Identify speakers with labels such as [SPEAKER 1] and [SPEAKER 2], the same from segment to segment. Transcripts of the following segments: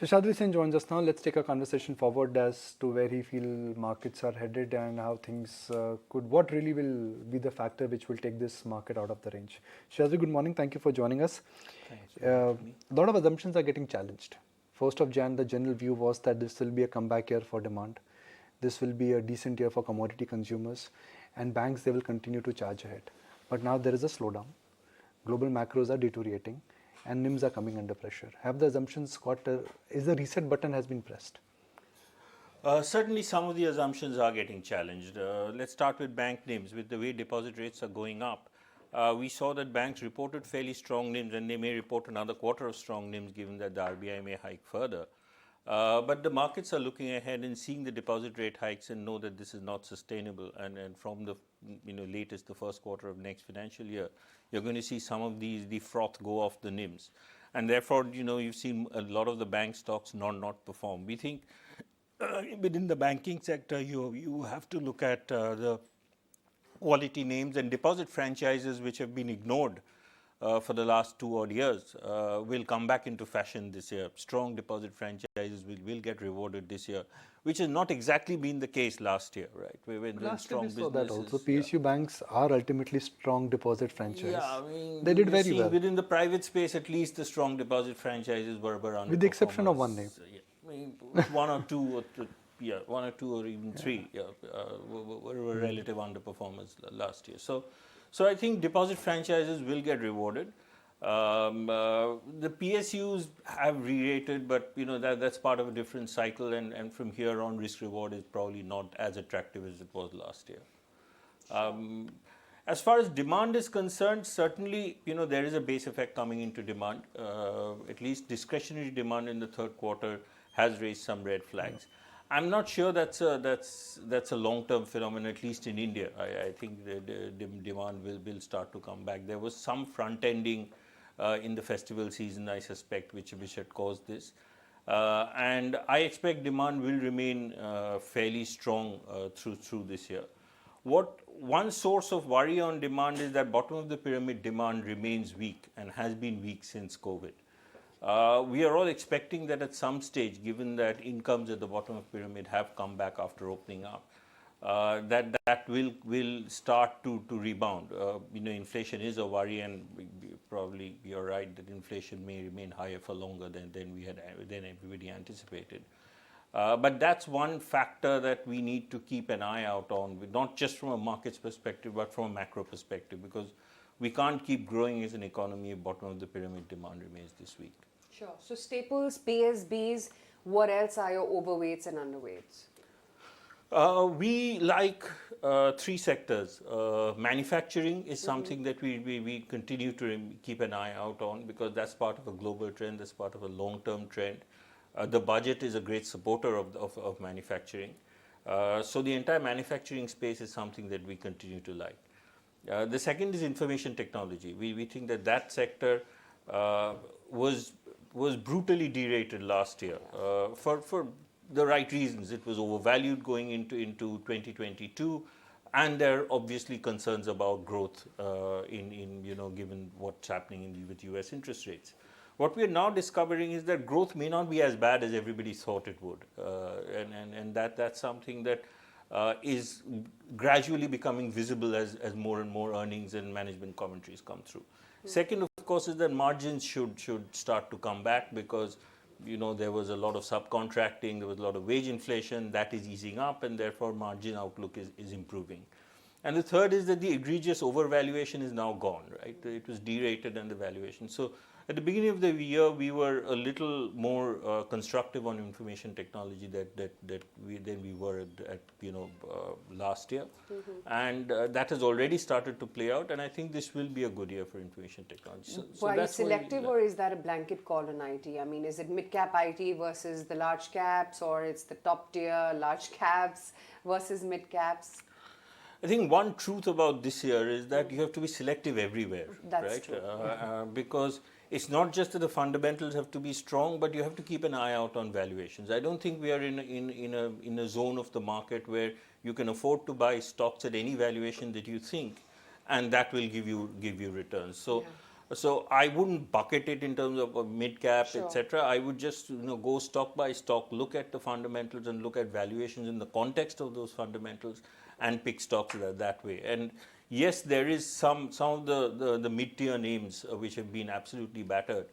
[SPEAKER 1] Seshadri Sen joins us now. Let's take a conversation forward as to where he feel markets are headed and how things what really will be the factor which will take this market out of the range. Seshadri, good morning. Thank you for joining us.
[SPEAKER 2] Thanks for having me.
[SPEAKER 1] A lot of assumptions are getting challenged. 1st of Jan, the general view was that this will be a comeback year for demand. This will be a decent year for commodity consumers, and banks, they will continue to charge ahead. But now there is a slowdown. Global macros are deteriorating and NIMs are coming under pressure. Have the assumptions is the reset button has been pressed?
[SPEAKER 2] Certainly some of the assumptions are getting challenged. Let's start with bank NIMs. With the way deposit rates are going up, we saw that banks reported fairly strong NIMs, and they may report another quarter of strong NIMs given that the RBI may hike further. But the markets are looking ahead and seeing the deposit rate hikes and know that this is not sustainable. And from the latest, the first quarter of next financial year, you're going to see some of the froth go off the NIMs. And therefore, you've seen a lot of the bank stocks not perform. We think within the banking sector, you have to look at the quality names and deposit franchises which have been ignored for the last 2 odd years will come back into fashion this year. Strong deposit franchises will get rewarded this year, which has not exactly been the case last year, right?
[SPEAKER 1] Last year we saw that also. PSU banks are ultimately strong deposit franchise.
[SPEAKER 2] Yeah,
[SPEAKER 1] they did very well.
[SPEAKER 2] Within the private space, at least the strong deposit franchises were underperformers.
[SPEAKER 1] With the exception of one name.
[SPEAKER 2] One or two, or even three were relative underperformers last year. So I think deposit franchises will get rewarded. The PSUs have re-rated, but that's part of a different cycle, and from here on, risk reward is probably not as attractive as it was last year. As far as demand is concerned, certainly there is a base effect coming into demand. At least discretionary demand in the third quarter has raised some red flags. I'm not sure that's a long-term phenomenon, at least in India. I think the demand will start to come back. There was some front-ending in the festival season, I suspect, which had caused this. And I expect demand will remain fairly strong through this year. One source of worry on demand is that bottom of the pyramid demand remains weak and has been weak since COVID. We are all expecting that at some stage, given that incomes at the bottom of the pyramid have come back after opening up, that will start to rebound. Inflation is a worry, and probably you're right that inflation may remain higher for longer than everybody anticipated. But that's one factor that we need to keep an eye out on, not just from a markets perspective, but from a macro perspective, because we can't keep growing as an economy if bottom of the pyramid demand remains this weak.
[SPEAKER 3] Sure. So staples, PSBs, what else are your overweights and underweights?
[SPEAKER 2] We like 3 sectors. Manufacturing is something that we continue to keep an eye out on, because that's part of a global trend, that's part of a long-term trend. The budget is a great supporter of manufacturing. So the entire manufacturing space is something that we continue to like. The second is information technology. We think that sector was brutally derated last year for the right reasons. It was overvalued going into 2022, and there are obviously concerns about growth given what's happening with US interest rates. What we are now discovering is that growth may not be as bad as everybody thought it would, and that's something that is gradually becoming visible as more and more earnings and management commentaries come through. Second, of course, is that margins should start to come back, because there was a lot of subcontracting, there was a lot of wage inflation that is easing up, and therefore margin outlook is improving. And the third is that the egregious overvaluation is now gone, right? It was derated, and the valuation. So at the beginning of the year, we were a little more constructive on information technology than we were at last year, and that has already started to play out. And I think this will be a good year for information technology. So
[SPEAKER 3] are you selective, or is that a blanket call on IT? I mean, is it mid-cap IT versus the large caps, or it's the top tier large caps versus mid-caps?
[SPEAKER 2] I think one truth about this year is that you have to be selective everywhere.
[SPEAKER 3] That's
[SPEAKER 2] right?
[SPEAKER 3] True.
[SPEAKER 2] Because it's not just that the fundamentals have to be strong, but you have to keep an eye out on valuations. I don't think we are in a zone of the market where you can afford to buy stocks at any valuation that you think, and that will give you returns. So So I wouldn't bucket it in terms of a mid cap,
[SPEAKER 3] Sure.
[SPEAKER 2] etc. I would just go stock by stock, look at the fundamentals and look at valuations in the context of those fundamentals, and pick stocks that way. And yes, there is some of the mid tier names which have been absolutely battered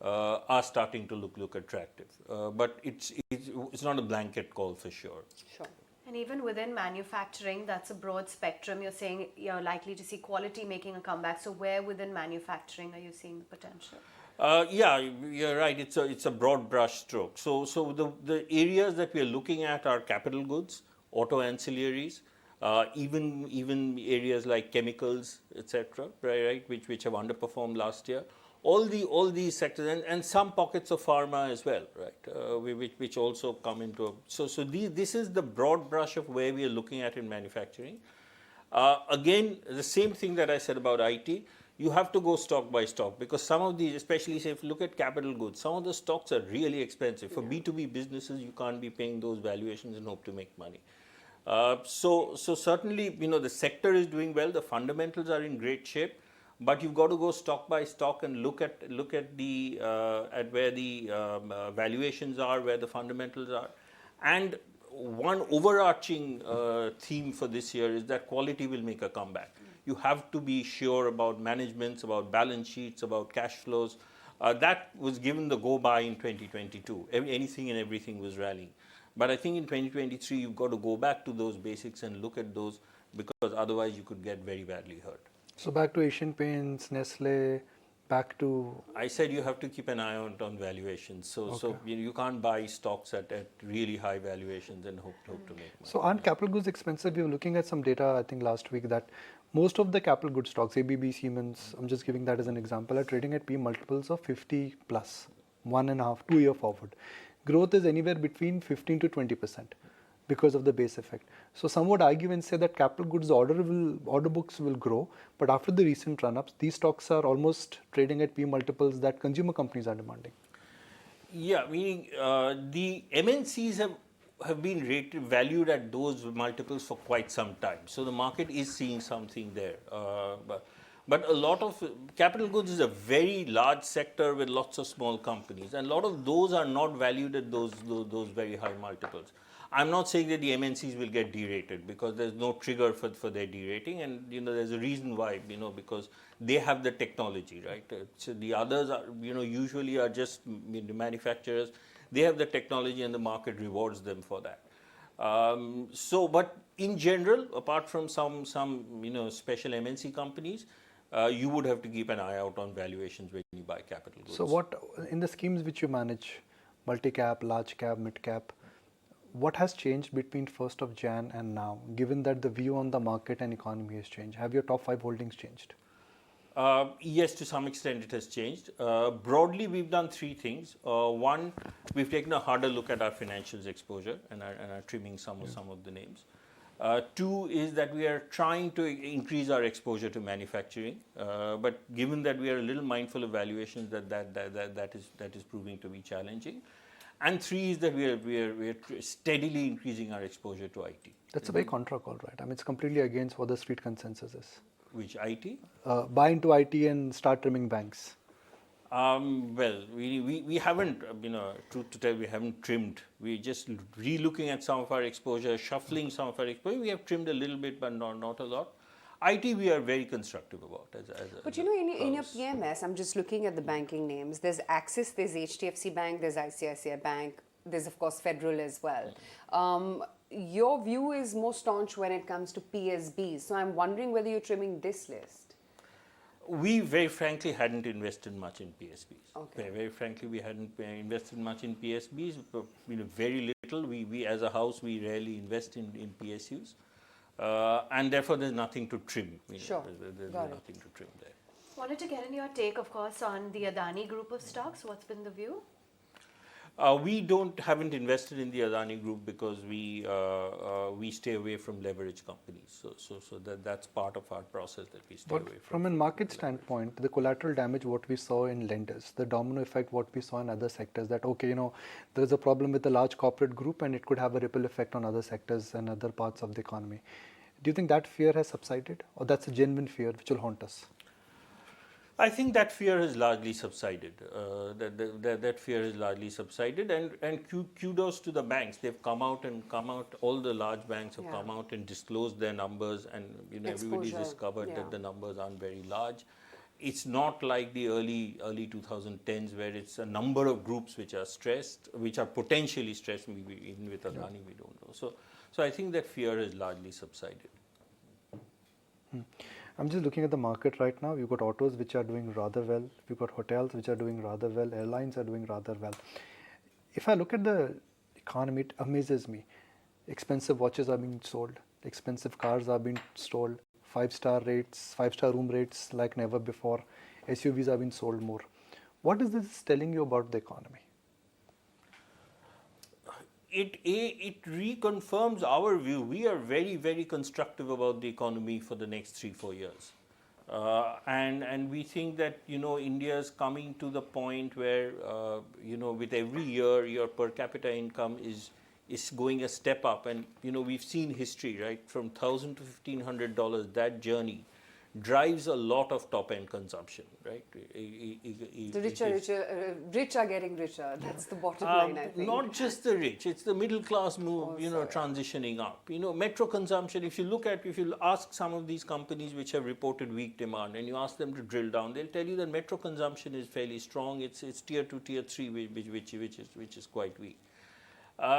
[SPEAKER 2] are starting to look attractive, but it's not a blanket call for sure.
[SPEAKER 3] Sure.
[SPEAKER 4] And even within manufacturing, that's a broad spectrum. You're saying you're likely to see quality making a comeback. So where within manufacturing are you seeing the potential?
[SPEAKER 2] Yeah, you're right. It's a broad brush stroke. So the areas that we are looking at are capital goods, auto ancillaries, even areas like chemicals, etc. Right, which have underperformed last year. All these sectors and some pockets of pharma as well, right? Which also come into this is the broad brush of where we are looking at in manufacturing. Again, the same thing that I said about IT. You have to go stock by stock because some of these, especially say if you look at capital goods, some of the stocks are really expensive. For B2B businesses, you can't be paying those valuations and hope to make money. So certainly, the sector is doing well. The fundamentals are in great shape. But you've got to go stock by stock and look at the at where the valuations are, where the fundamentals are, and one overarching theme for this year is that quality will make a comeback. You have to be sure about managements, about balance sheets, about cash flows. That was given the go by in 2022. Anything and everything was rallying. But I think in 2023 you've got to go back to those basics and look at those because otherwise you could get very badly hurt.
[SPEAKER 1] So back to Asian Paints, Nestle, back to...
[SPEAKER 2] I said you have to keep an eye out on valuations. So you can't buy stocks at really high valuations and hope to make money.
[SPEAKER 1] So aren't capital goods expensive? We were looking at some data, I think last week, that most of the capital goods stocks, ABB, Siemens, I'm just giving that as an example, are trading at P multiples of 50 plus, 1.5, 2 year forward. Growth is anywhere between 15 to 20%. Because of the base effect. So some would argue and say that capital goods order books will grow, but after the recent run-ups, these stocks are almost trading at P multiples that consumer companies are demanding.
[SPEAKER 2] Yeah, meaning the MNCs have been valued at those multiples for quite some time. So the market is seeing something there. But a lot of capital goods is a very large sector with lots of small companies, and a lot of those are not valued at those very high multiples. I'm not saying that the MNCs will get derated because there's no trigger for their derating, and there's a reason why, because they have the technology, right? So the others are, usually are just manufacturers. They have the technology and the market rewards them for that. But in general, apart from some special MNC companies, you would have to keep an eye out on valuations when you buy capital goods.
[SPEAKER 1] So what, in the schemes which you manage, multi-cap, large cap, mid-cap, what has changed between 1st of Jan and now, given that the view on the market and economy has changed? Have your top 5 holdings changed?
[SPEAKER 2] Yes, to some extent it has changed. Broadly, we've done 3 things. One, we've taken a harder look at our financials exposure and are trimming some of the names. 2 is that we are trying to increase our exposure to manufacturing, but given that we are a little mindful of valuations, that is proving to be challenging. And 3 is that we are steadily increasing our exposure to IT.
[SPEAKER 1] That's a very contra call, right? I mean, it's completely against what the street consensus is.
[SPEAKER 2] Which IT?
[SPEAKER 1] Buy into IT and start trimming banks.
[SPEAKER 2] Well, we haven't, truth to tell, we haven't trimmed. We're just re-looking at some of our exposure, shuffling some of our exposure. We have trimmed a little bit, but not a lot. IT, we are very constructive about.
[SPEAKER 3] But in your PMS, I'm just looking at the banking names. There's Axis, there's HDFC Bank, there's ICICI Bank, there's of course Federal as well. Your view is more staunch when it comes to PSBs. So I'm wondering whether you're trimming this list.
[SPEAKER 2] We very frankly hadn't invested much in PSBs.
[SPEAKER 3] Okay.
[SPEAKER 2] Very frankly, we hadn't invested much in PSBs. Very little. We as a house, we rarely invest in PSUs. And therefore, there's nothing to trim.
[SPEAKER 3] Sure.
[SPEAKER 2] There's nothing to trim there.
[SPEAKER 4] Wanted to get in your take, of course, on the Adani Group of stocks. What's been the view?
[SPEAKER 2] We haven't invested in the Adani Group because we stay away from leverage companies. So that's part of our process that we stay away from.
[SPEAKER 1] From a market standpoint, the collateral damage what we saw in lenders, the domino effect what we saw in other sectors, that there's a problem with a large corporate group and it could have a ripple effect on other sectors and other parts of the economy. Do you think that fear has subsided, or that's a genuine fear which will haunt us?
[SPEAKER 2] I think that fear has largely subsided. That fear has largely subsided, and kudos to the banks. They've come out. All the large banks have come out and disclosed their numbers, and everybody's discovered that the numbers aren't very large. It's not like the early 2010s where it's a number of groups which are stressed, which are potentially stressed. Maybe even with Adani, we don't know. So I think that fear has largely subsided.
[SPEAKER 1] I'm just looking at the market right now. You've got autos which are doing rather well. You've got hotels which are doing rather well. Airlines are doing rather well. If I look at the economy, it amazes me. Expensive watches are being sold. Expensive cars are being sold. 5-star rates, 5-star room rates like never before. SUVs are being sold more. What is this telling you about the economy?
[SPEAKER 2] It reconfirms our view. We are very, very constructive about the economy for the next 3-4 years, and we think that India is coming to the point where with every year your per capita income is going a step up, and we've seen history, right, from $1,000 to $1,500. That journey drives a lot of top-end consumption, right?
[SPEAKER 3] The rich are getting richer. That's the bottom line, I think.
[SPEAKER 2] Not just the rich; it's the middle class move, transitioning up. Metro consumption. If you ask some of these companies which have reported weak demand, and you ask them to drill down, they'll tell you that metro consumption is fairly strong. It's tier 2, tier 3, which is quite weak.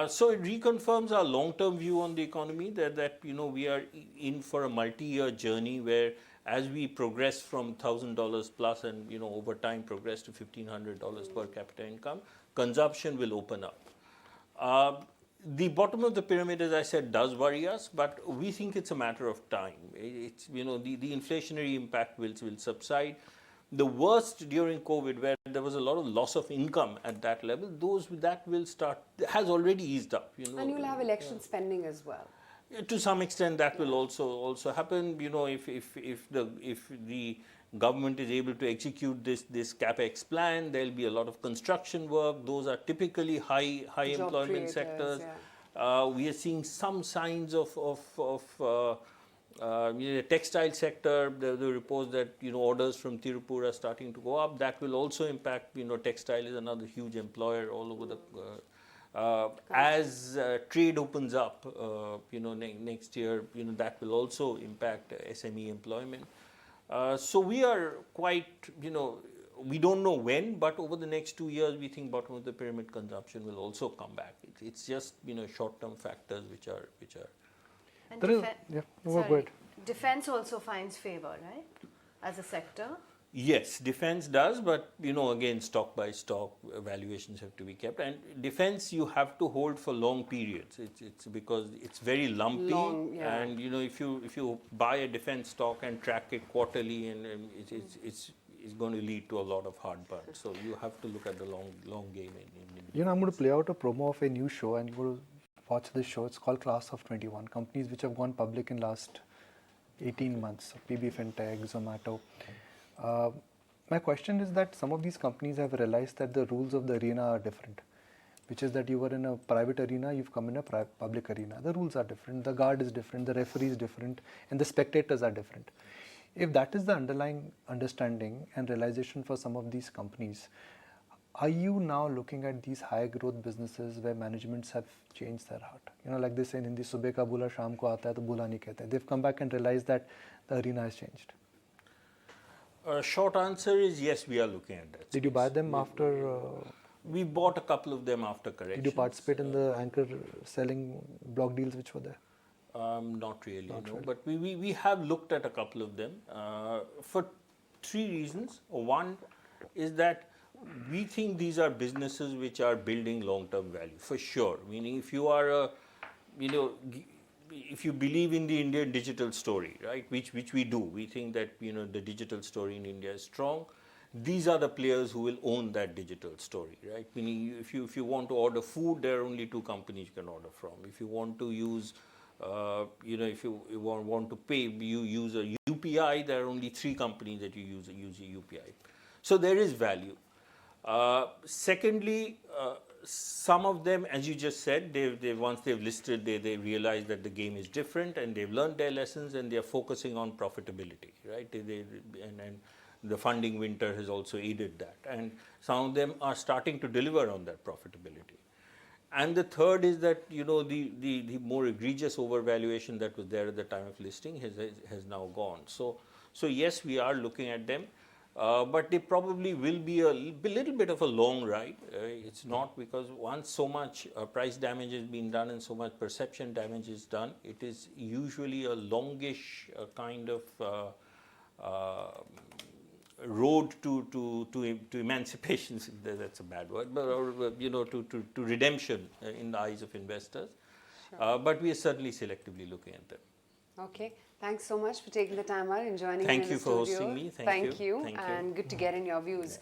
[SPEAKER 2] So it reconfirms our long-term view on the economy that we are in for a multi-year journey where, as we progress from $1,000 plus and over time progress to $1,500 per capita income, consumption will open up. The bottom of the pyramid, as I said, does worry us, but we think it's a matter of time. It's the inflationary impact will subside. The worst during COVID, where there was a lot of loss of income at that level, that will start, has already eased up.
[SPEAKER 3] And you'll have election spending as well.
[SPEAKER 2] To some extent, that will also happen. If the government is able to execute this capex plan, there'll be a lot of construction work. Those are typically high employment sectors. We are seeing some signs of the textile sector. The reports that orders from Tirupur are starting to go up. That will also impact. Textile is another huge employer all over the. As trade opens up, next year, that will also impact SME employment. So we are quite, we don't know when, but over the next 2 years, we think bottom of the pyramid consumption will also come back. It's just short-term factors which are.
[SPEAKER 4] And defense also finds favor, right, as a sector?
[SPEAKER 2] Yes, defense does, but again, stock by stock valuations have to be kept, and defense you have to hold for long periods. It's because it's very lumpy, and if you buy a defense stock and track it quarterly, and it's going to lead to a lot of heartburn. So you have to look at the long game.
[SPEAKER 1] I'm going to play out a promo of a new show, and you're going to watch this show. It's called Class of 21. Companies which have gone public in last 18 months. PB Fintech, Zomato. My question is that some of these companies have realized that the rules of the arena are different, which is that you were in a private arena, you've come in a public arena. The rules are different, the guard is different, the referee is different, and the spectators are different. If that is the underlying understanding and realization for some of these companies, are you now looking at these high growth businesses where managements have changed their heart? Like they say in Hindi, subah ka bula, shaam ko aata hai, to bula nahi kehte. They've come back and realized that the arena has changed.
[SPEAKER 2] Short answer is yes, we are looking at that.
[SPEAKER 1] Did you buy them after?
[SPEAKER 2] We bought a couple of them after correction.
[SPEAKER 1] Did you participate in the anchor selling block deals which were there?
[SPEAKER 2] Not really, no. But we have looked at a couple of them for 3 reasons. One is that we think these are businesses which are building long-term value, for sure. Meaning if you are if you believe in the Indian digital story, right, which we do, we think that the digital story in India is strong. These are the players who will own that digital story, right? Meaning if you want to order food, there are only 2 companies you can order from. If you want to use, if you want to pay, you use a UPI. There are only 3 companies that you use a UPI. So there is value. Secondly, some of them, as you just said, once they've listed, they realize that the game is different, and they've learned their lessons, and they are focusing on profitability, right? the funding winter has also aided that, and some of them are starting to deliver on that profitability. And the third is that the more egregious overvaluation that was there at the time of listing has now gone. So yes, we are looking at them, but they probably will be a little bit of a long ride. It's not, because once so much price damage has been done and so much perception damage is done, it is usually a longish kind of road to emancipation. That's a bad word, but to redemption in the eyes of investors.
[SPEAKER 3] Sure.
[SPEAKER 2] But we are certainly selectively looking at them.
[SPEAKER 3] Okay. Thanks so much for taking the time out and joining
[SPEAKER 2] Thank
[SPEAKER 3] me in
[SPEAKER 2] you
[SPEAKER 3] the
[SPEAKER 2] for
[SPEAKER 3] studio.
[SPEAKER 2] hosting me.
[SPEAKER 3] Thank you.
[SPEAKER 2] Thank you.
[SPEAKER 3] And good to get in your views.